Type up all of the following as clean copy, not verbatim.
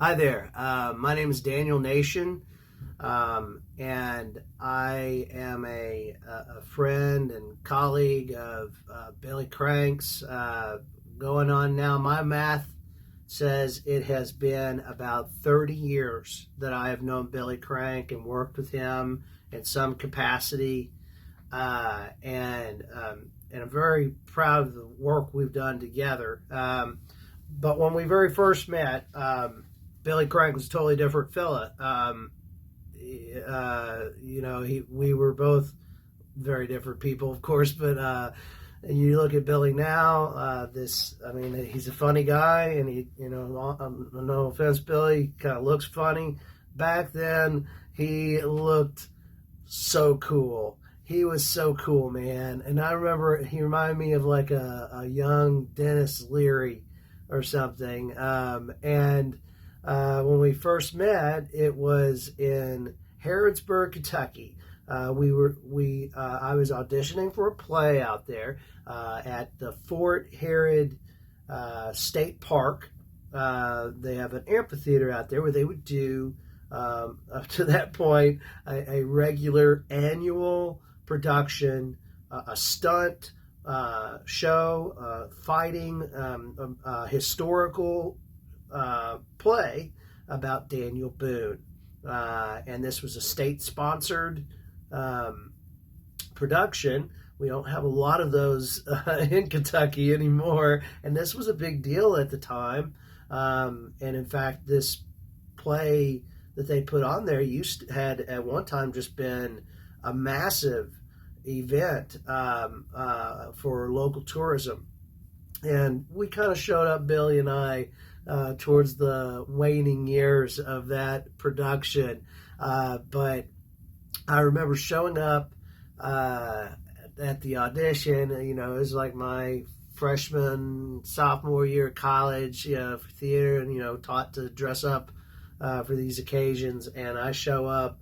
Hi there. My name is Daniel Nation, and I am a friend and colleague of Billy Crank's. Going on now, my math says it has been about 30 years that I have known Billy Crank and worked with him in some capacity. And I'm very proud of the work we've done together. But when we very first met, Billy Craig was a totally different fella. We were both very different people, of course. But you look at Billy now. He's a funny guy, and no offense, Billy, kind of looks funny. Back then, he looked so cool. He was so cool, man. And I remember he reminded me of like a young Dennis Leary or something. When we first met, it was in Harrodsburg, Kentucky. I was auditioning for a play out there at the Fort Herod State Park. They have an amphitheater out there where they would do, up to that point, a regular annual production, a stunt show, fighting, historical play about Daniel Boone. And this was a state-sponsored production. We don't have a lot of those in Kentucky anymore, and this was a big deal at the time. And in fact, this play that they put on there had at one time just been a massive event for local tourism. And we kind of showed up, Billy and I, towards the waning years of that production. But I remember showing up at the audition. It was like my freshman, sophomore year of college, for theater, and, taught to dress up for these occasions. And I show up,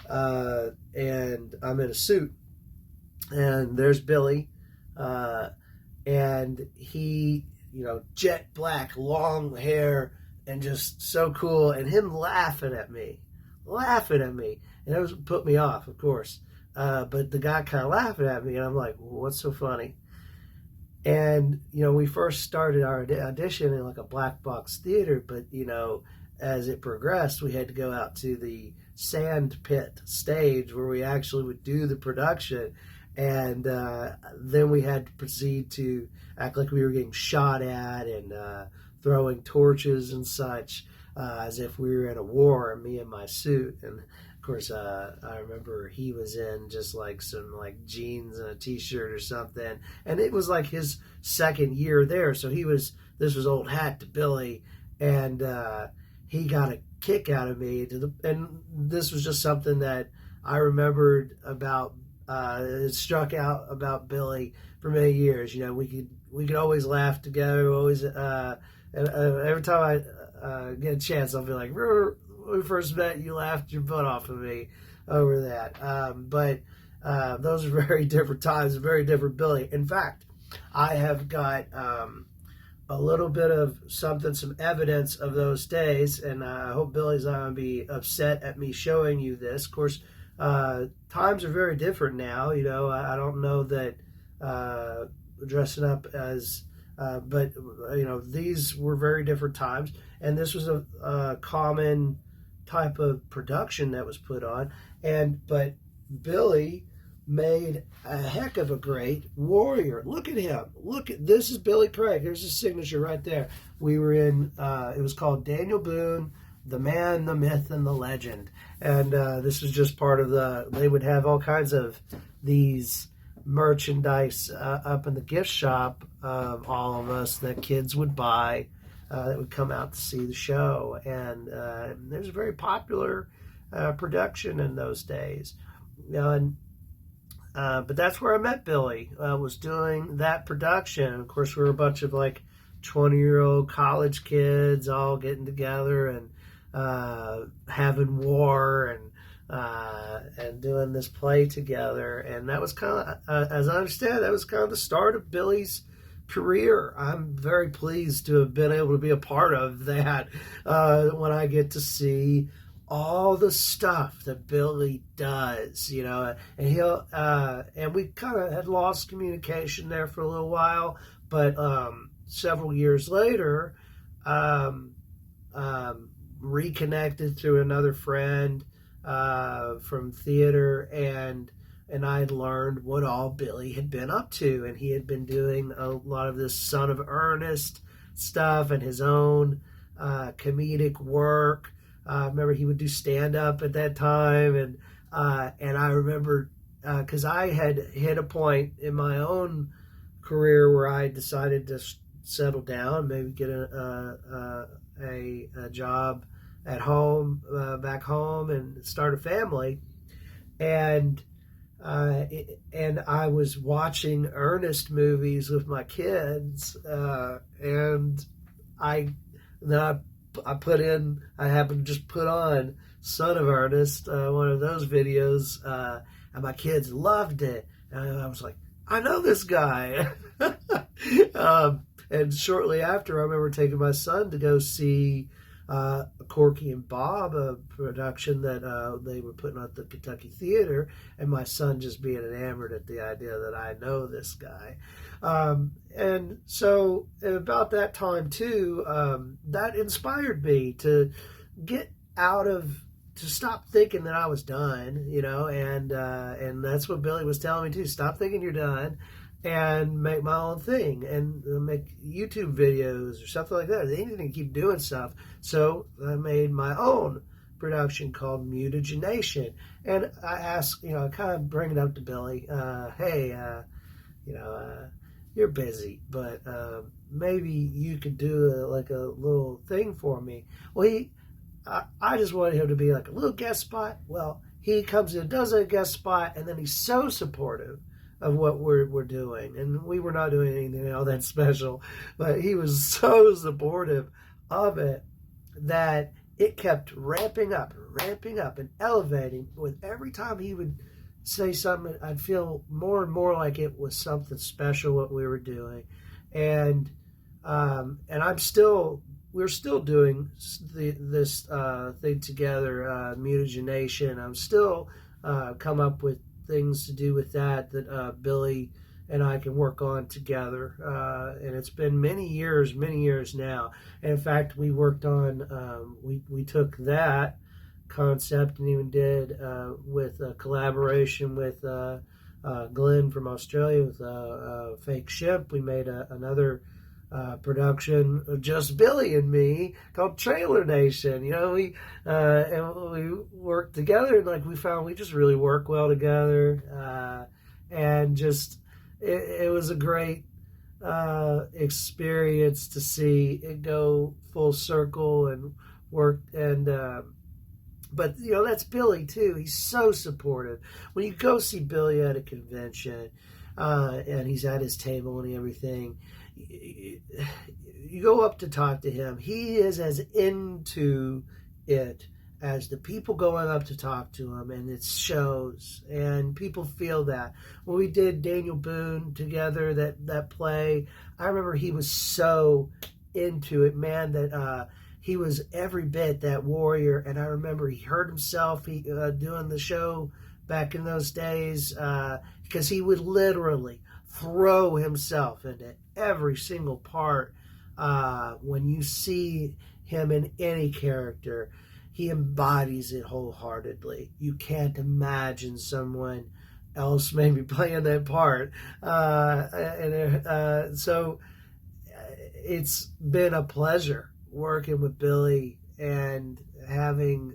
and I'm in a suit. And there's Billy, and he, jet black, long hair, and just so cool, and him laughing at me, and it was put me off, of course. But the guy kind of laughing at me, and I'm like, well, what's so funny? And we first started our audition in like a black box theater, but as it progressed, we had to go out to the sand pit stage where we actually would do the production. And then we had to proceed to act like we were getting shot at and throwing torches and such, as if we were in a war, me in my suit. And of course, I remember he was in just like some like jeans and a t-shirt or something. And it was like his second year there. So this was old hat to Billy. And he got a kick out of me. And this was just something that I remembered about. It struck out about Billy for many years. We could always laugh together. Always, and every time I get a chance, I'll be like, "When we first met, you laughed your butt off of me over that." But those are very different times, a very different Billy. In fact, I have got a little bit of some evidence of those days, and I hope Billy's not going to be upset at me showing you this. Of course. Times are very different now. I don't know that dressing up as, but these were very different times, and this was a common type of production that was put on. But Billy made a heck of a great warrior. Look at him. This is Billy Craig. Here's his signature right there. We were in. It was called Daniel Boone, the Man, the Myth, and the Legend. And this was just part of they would have all kinds of these merchandise up in the gift shop of all of us that kids would buy that would come out to see the show. And it was a very popular production in those days. But that's where I met Billy, was doing that production. And of course, we were a bunch of like 20-year-old college kids all getting together and having war and doing this play together. And that was kind of, as I understand, that was kind of the start of Billy's career. I'm very pleased to have been able to be a part of that when I get to see all the stuff that Billy does, and and we kind of had lost communication there for a little while, but several years later, reconnected through another friend from theater, and I had learned what all Billy had been up to, and he had been doing a lot of this Son of Ernest stuff and his own comedic work. Remember, he would do stand-up at that time, and I remember because I had hit a point in my own career where I decided to settle down, maybe get a job at home, back home, and start a family, and I was watching Ernest movies with my kids, and I happened to just put on Son of Ernest, one of those videos, and my kids loved it. And I was like, I know this guy. And shortly after, I remember taking my son to go see Corky and Bob, a production that they were putting on at the Kentucky Theater, and my son just being enamored at the idea that I know this guy. And so about that time too, that inspired me to stop thinking that I was done, and that's what Billy was telling me too. Stop thinking you're done and make my own thing and make YouTube videos or something like that. They need to keep doing stuff. So I made my own production called Mutagenation. And I asked, I kind of bring it up to Billy, hey, you're busy, but maybe you could do a little thing for me. Well, I just wanted him to be like a little guest spot. Well, he comes in, does a guest spot, and then he's so supportive of what we're doing. And we were not doing anything all that special, but he was so supportive of it that it kept ramping up and elevating. With every time he would say something, I'd feel more and more like it was something special what we were doing. And we're still doing this thing together, Mutagenation. I'm still come up with things to do with that Billy and I can work on together. And it's been many years now. And in fact, we worked on, we took that concept and even did with a collaboration with Glenn from Australia with Fake Ship. We made another production of just Billy and me called Trailer Nation. We worked together, and we found we just really work well together, and just it was a great experience to see it go full circle and work. And but that's Billy too. He's so supportive. When you go see Billy at a convention, and he's at his table and everything, you go up to talk to him. He is as into it as the people going up to talk to him, and it shows, and people feel that. When we did Daniel Boone together, that play, I remember he was so into it, man, that he was every bit that warrior. And I remember he hurt himself doing the show back in those days, because he would literally throw himself into every single part. When you see him in any character, he embodies it wholeheartedly. You can't imagine someone else maybe playing that part. So it's been a pleasure working with Billy and having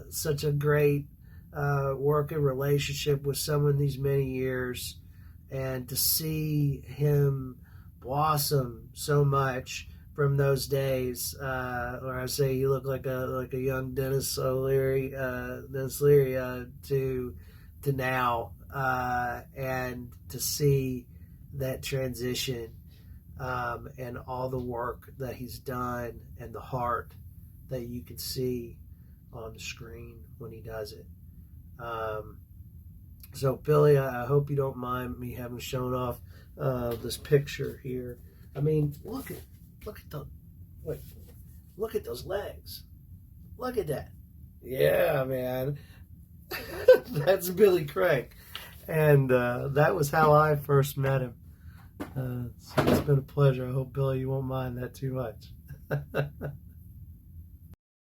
such a great working relationship with someone these many years, and to see him blossom so much from those days, or I say you look like a young Dennis Leary, to now, and to see that transition, and all the work that he's done, and the heart that you can see on the screen when he does it. So Billy, I hope you don't mind me having shown off this picture here. I mean, look at the wait, look at those legs. Look at that. Yeah, man. That's Billy Crank. And that was how I first met him. So it's been a pleasure. I hope, Billy, you won't mind that too much.